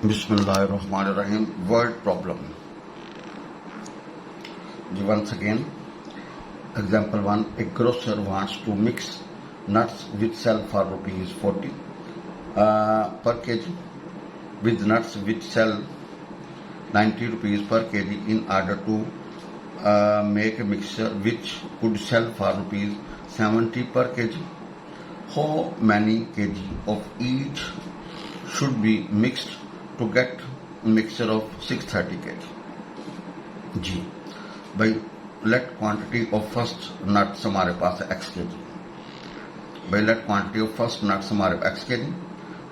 Bismillahirrahmanirrahim. Word problem. Once again, example 1. A grocer wants to mix nuts which sell for rupees 40 per kg with nuts which sell 90 rupees per kg in order to make a mixture which could sell for rupees 70 per kg. How many kg of each should be mixed to get a mixture of 630 kg? जी भाई, let quantity of first nuts हमारे पास है x kg. भाई let quantity of first nuts हमारे पास x kg,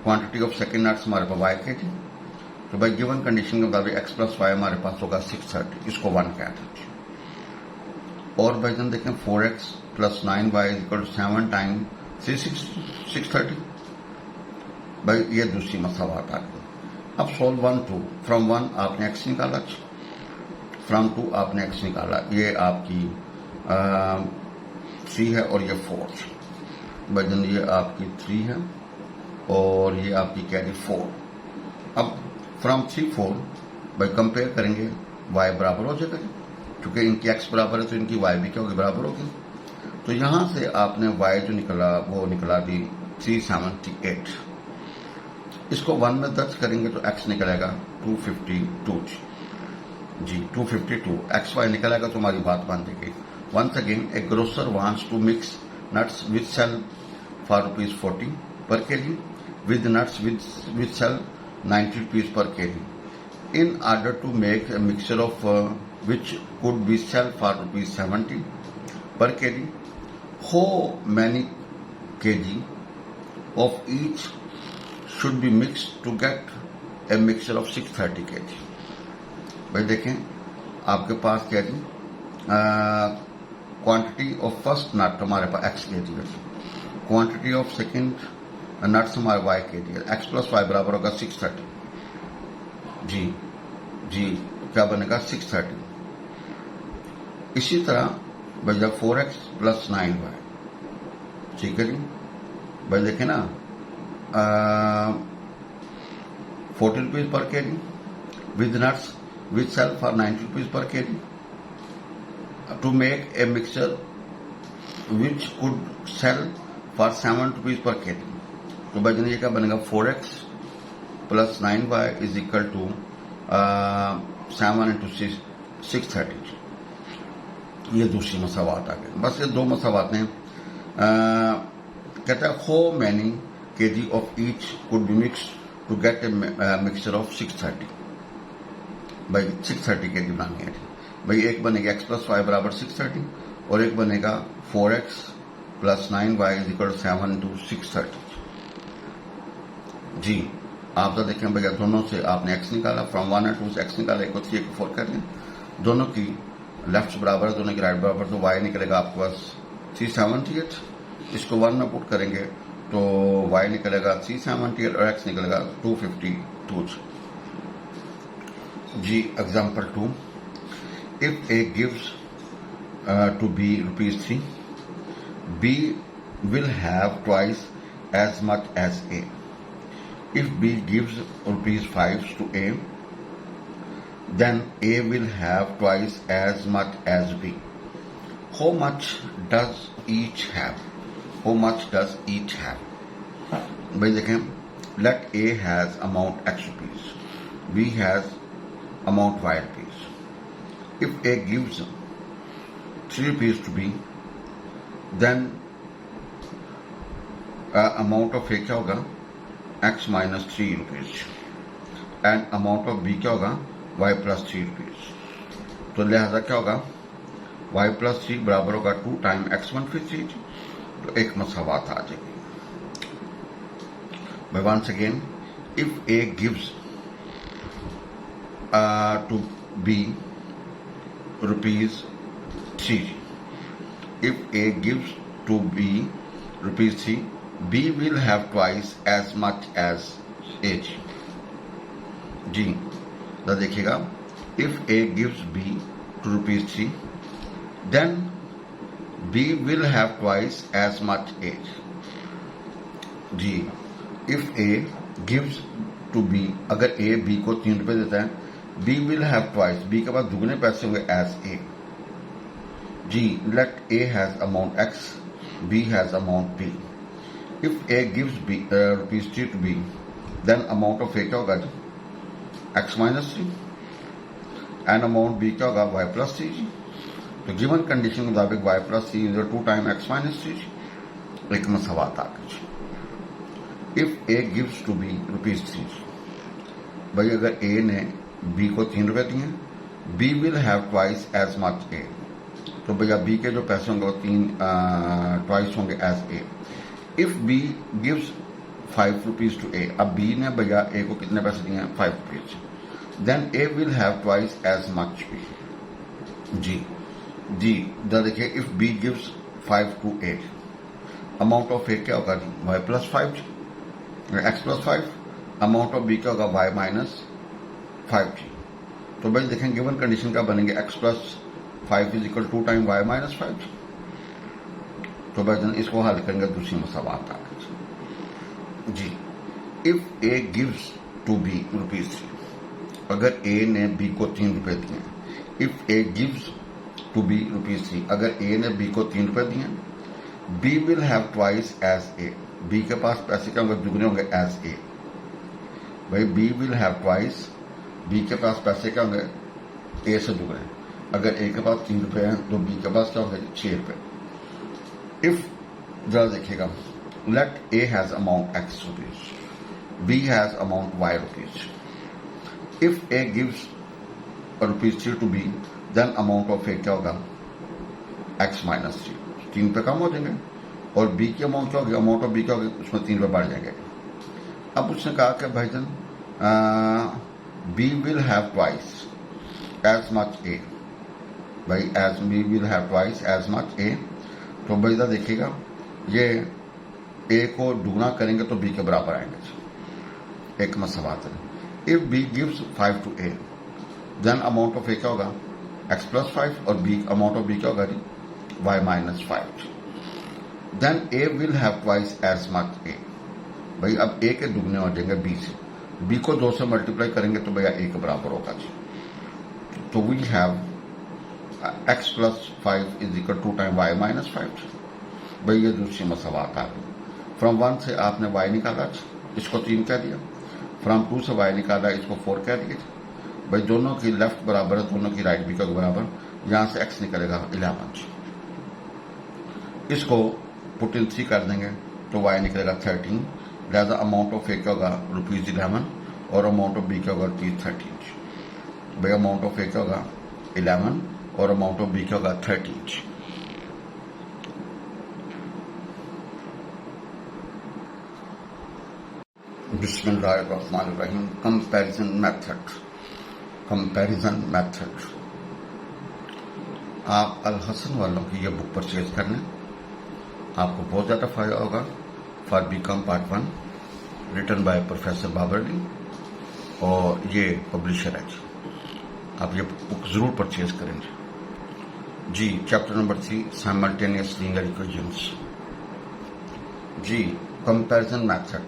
quantity of second nuts हमारे पास y kg. तो भाई गिवन कंडीशन के मुताबिक x प्लस वाई हमारे पास होगा 630, इसको 1 कहते हैं. और भाई जन देखें 4x plus 9y equal to 7 time 630. भाई ये दूसरी मसावात आ गई. अब सोल्व 1 2. फ्रॉम 1 आपने x निकाला, फ्रॉम 2 आपने x निकाला. ये आपकी 3 है और ये 4. भाई जन ये आपकी 3 है और ये आपकी कैरी 4. अब फ्रॉम 3 4 भाई कंपेयर करेंगे, y बराबर हो जाएगा क्योंकि इनकी x बराबर है तो इनकी y भी क्या होगी, बराबर होगी. तो यहां से आपने y जो निकला वो निकला दी 378. इसको 1 में दर्ज करेंगे तो x निकलेगा 252 जी. 252 एक्स वाई निकलेगा तो हमारी बात बन जाएगी. Once again, a grocer wants to mix nuts which sell for rupees 40 per KG with nuts which sell 90 rupees per KG in order to make a mixture of which could be sell for rupees 70 per KG. How many KG of each should be mixed to get a mixture of 630 kg. भाई देखें आपके पास क्या जी, quantity of first नट हमारे पास x kg है, quantity of second nuts हमारे y kg है. x plus Y बराबर होगा 630 जी. जी क्या बनेगा 630. इसी तरह भाई 4x प्लस 9y, ठीक है जी. भाई देखें ना 40 rupees per KG with nuts which sell for 90 rupees per KG to make a mixture which could sell for 7 rupees per KG. तो भाई ये क्या बनेगा 4x plus 9y is equal to 7 into 630. ये दूसरी मसावात आ गई. बस ये दो मसावातें. कहता है how many kg of each could be mixed to get a mixture of 630. भाई 630 kg बनानी है. भाई एक बनेगा x प्लस वाई बराबर 630 और एक बनेगा 4x plus 9y is equal 7 to 630 जी. आप तो देखें भैया दोनों से आपने x निकाला, फ्रॉम 1 और 2 से x निकाला, एक को 3 एक को 4 कर लिया. दोनों की लेफ्ट बराबर, दोनों की राइट बराबर, तो y निकलेगा आपके पास 378. इसको 1 में पुट करेंगे तो y निकलेगा 378 और x निकलेगा 252 जी. Example 2. If a gives to b rupees 3, b will have twice as much as a. If b gives rupees 5 to a, then a will have twice as much as b. How much does each have? How much does each have? भाई देखें, let A has amount x rupees, B has amount y rupees. If A gives 3 rupees to B, then amount of A क्या होगा, x minus 3 rupees, and amount of B क्या होगा, y plus 3 rupees. तो लिहाजा क्या होगा, y plus 3 बराबर होगा 2 टाइम x1 फिर 3. तो एक मसावात आ जाएगी. But once again, if A gives to B rupees 3, if A gives to B rupees 3, B will have twice as much as A जी. तो देखिएगा, if A gives B to rupees 3, then B will have twice as much A जी. If A gives to B, अगर A B को 3 रुपए देता है, B will have twice, B के पास दुगने पैसे होंगे एज ए। जी, let A has amount X, B has amount B. If A gives B ₹3 to B, then amount of A क्या होगा जी, X minus 3, and amount B क्या होगा, वाई प्लस 3। तो गिवन कंडीशन के मुताबिक y plus 3 2 time x minus 3। एक मसवात आ गई। If A gives to B ₹3, भाई अगर ए ने बी को 3 रुपए दिए, B will have twice as much A, तो भैया बी के जो पैसे होंगे वो 3 ट्वाइस होंगे as A. If B gives ₹5 to A, अब बी ने भैया ए को कितने पैसे दिए हैं, ₹5, then A will have twice as much B. जी देखिए, if B gives 5 to A, amount of A क्या होगा जी, Y plus 5, X plus 5, amount of B क्या होगा, वाई माइनस 5 जी। तो भाई देखें गिवन कंडीशन क्या बनेंगे, X plus 5 is equal 2 time Y minus 5। तो भाई इसको हल करेंगे दूसरी मसवात आ जी। If A gives to B ₹3, अगर ए ने बी को 3 रुपए दिए, if A gives to B ₹3, अगर ए ने बी को 3 रुपए दिए, B will have twice as A, B के पास पैसे क्या होंगे, दुगने होंगे एज ए। भाई B will have twice, B के पास पैसे क्या होंगे, ए से दुगने। अगर ए के पास 3 रुपए हैं तो बी के पास क्या होंगे, 6 रुपए। इफ जरा देखिएगा, let A has amount X ₹, B has amount Y ₹। If A gives ₹3 to B, then amount of A क्या होगा, एक्स माइनस 3, 3 पे कम हो जाएंगे, और बी की अमाउंट क्या होगी, अमाउंट ऑफ बी क्या होगी, उसमें 3 रुपए बढ़ जाएंगे। अब उसने कहा कि भाईजान B will have twice as much A, भाई as B will have twice as much A. तो भाईजा देखिएगा, ये ए को दुगना करेंगे तो बी के बराबर आएंगे। एक मसवात है, if B gives 5 to A, then amount of A क्या होगा, एक्स प्लस 5, और बी अमाउंट ऑफ बी क्या होगा जी, Y minus 5। Then A will have twice as much A, भाई अब ए के दुगने हो जाएंगे बी से, बी को 2 से मल्टीप्लाई करेंगे तो भैया ए के बराबर होगा जी। तो we have x plus 5 is equal 2 time Y minus 5। भाई ये दूसरी मसवात आ गई। फ्रॉम 1 से आपने वाई निकाला, इसको 3 कह दिया, फ्रॉम 2 से वाई निकाला, इसको 4 कह दिया। भाई दोनों की लेफ्ट बराबर है, दोनों की राइट भी का बराबर, यहां से एक्स निकलेगा 11। इसको पुट इन 3 कर देंगे तो वाई निकलेगा 13, लिहाजा अमाउंट ऑफ ए क्या होगा, ₹11, और अमाउंट ऑफ बी क्या होगा, 13। भाई अमाउंट ऑफ ए क्या होगा, 11, और अमाउंट ऑफ बी क्या होगा, 13। बिस्मिल्लाहिर्रहमानिर्रहीम। Comparison method. आप अल हसन वालों की ये बुक परचेज कर लें, आपको बहुत ज़्यादा फायदा होगा। For BCom part 1, written by professor Babar Ali, और ये पब्लिशर है जी। आप ये बुक ज़रूर परचेज करेंगे जी। Chapter number 3, simultaneous linear equations. जी, comparison method.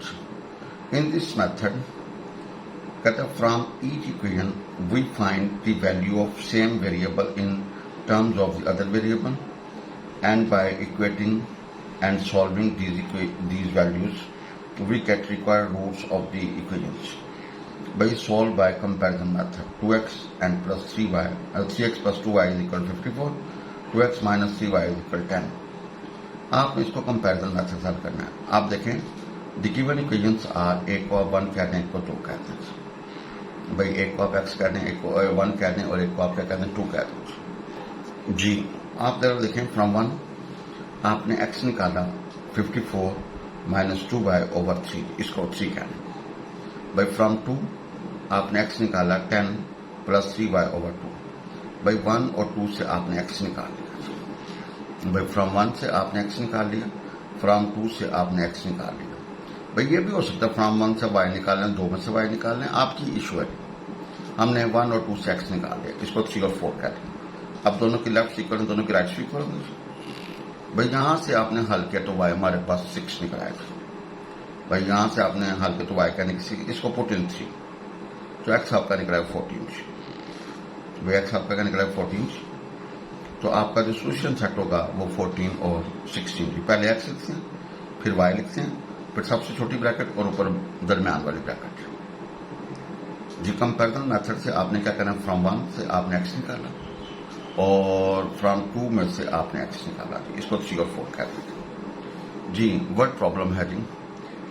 In this method, from each equation we find the value of same variable in terms of the other variable, and by equating and solving these values we get required roots of the equations. By solve by comparison method, 2x and plus 3y, 3x plus 2y is equal to 54, 2x minus 3y is equal to 10। आपने इसको comparison method हल करना है। आप देखें, The given equations are, एक को आप 1 कहते हैं, एक को 2 कहते हैं। भाई एक को आप x कहते हैं, एक को 1 कहते हैं, और एक को आप क्या कहते हैं, 2 कहते हैं जी। आप जरा देखें, फ्रॉम 1 आपने x निकाला 54 माइनस 2y/3, इसको 3 कहते हैं। भाई फ्रॉम 2 आपने x निकाला 10 प्लस 3y/2। भाई 1 और 2 से आपने x निकाल लिया। भाई फ्रॉम 1 से आपने x निकाल लिया, फ्रॉम 2 से आपने x निकाल लिया। भाई ये भी हो सकता है फ्रॉम 1 से y निकाल लें, 2 में से y निकाल लें, आपकी इशू है। हमने 1 और 2 से x निकाल लिया, इसको 3 और 4 कहते हैं। अब दोनों की लेफ्ट इक्वल है, दोनों की राइट इक्वल है। भाई यहां से आपने हल किया तो y हमारे पास 6 निकल आएगा। भाई यहाँ से आपने हल के तो y का निकली, इसको पुट इन 3, तो x आपका निकला है 14 भाई, x आपका क्या निकला है 14। तो आपका जो सोल्यूशन सेट होगा वो 14 और 16 पहले x लिखते हैं, फिर y लिखते हैं, फिर सबसे छोटी ब्रैकेट और ऊपर दरमियान वाली ब्रैकेट। जी कंपैरिजन मेथड से आपने क्या करना है, फ्रॉम 1 से आपने x निकाला और फ्रॉम 2 में से आपने x निकाला। इसको 3 और 4 कहते हैं जी। वर्ड प्रॉब्लम है जी,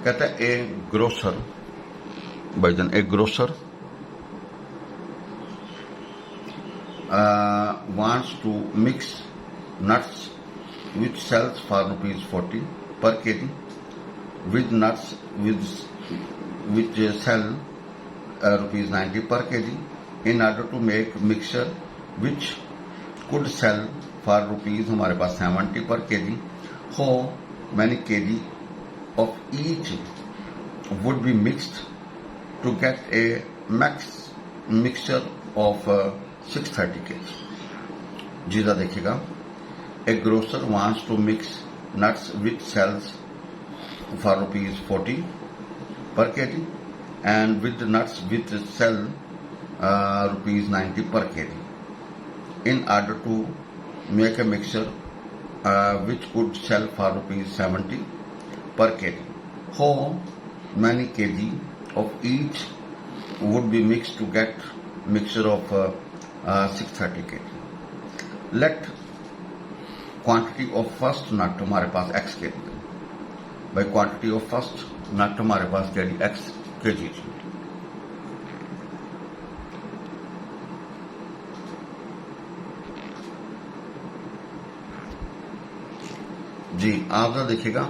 कहता है ए ग्रोसर, भाईजान ए grocer wants to mix nuts which sells for ₹40 per kg with nuts which sell ₹90 per kg in order to make mixture which could sell for हमारे पास 70 per kg. How many kg of each would be mixed to get a mixture of 630 kg. जीरा देखिएगा, a grocer wants to mix nuts which sells for ₹40 per kg and with nuts which sell ₹90 per kg in order to make a mixture which could sell for ₹70 per kg. How many kg of each would be mixed to get mixture of 630 kg. Let quantity of first nut हमारे पास x kg है भाई, quantity of first nut हमारे पास क्या x kg जी। आप जरा देखिएगा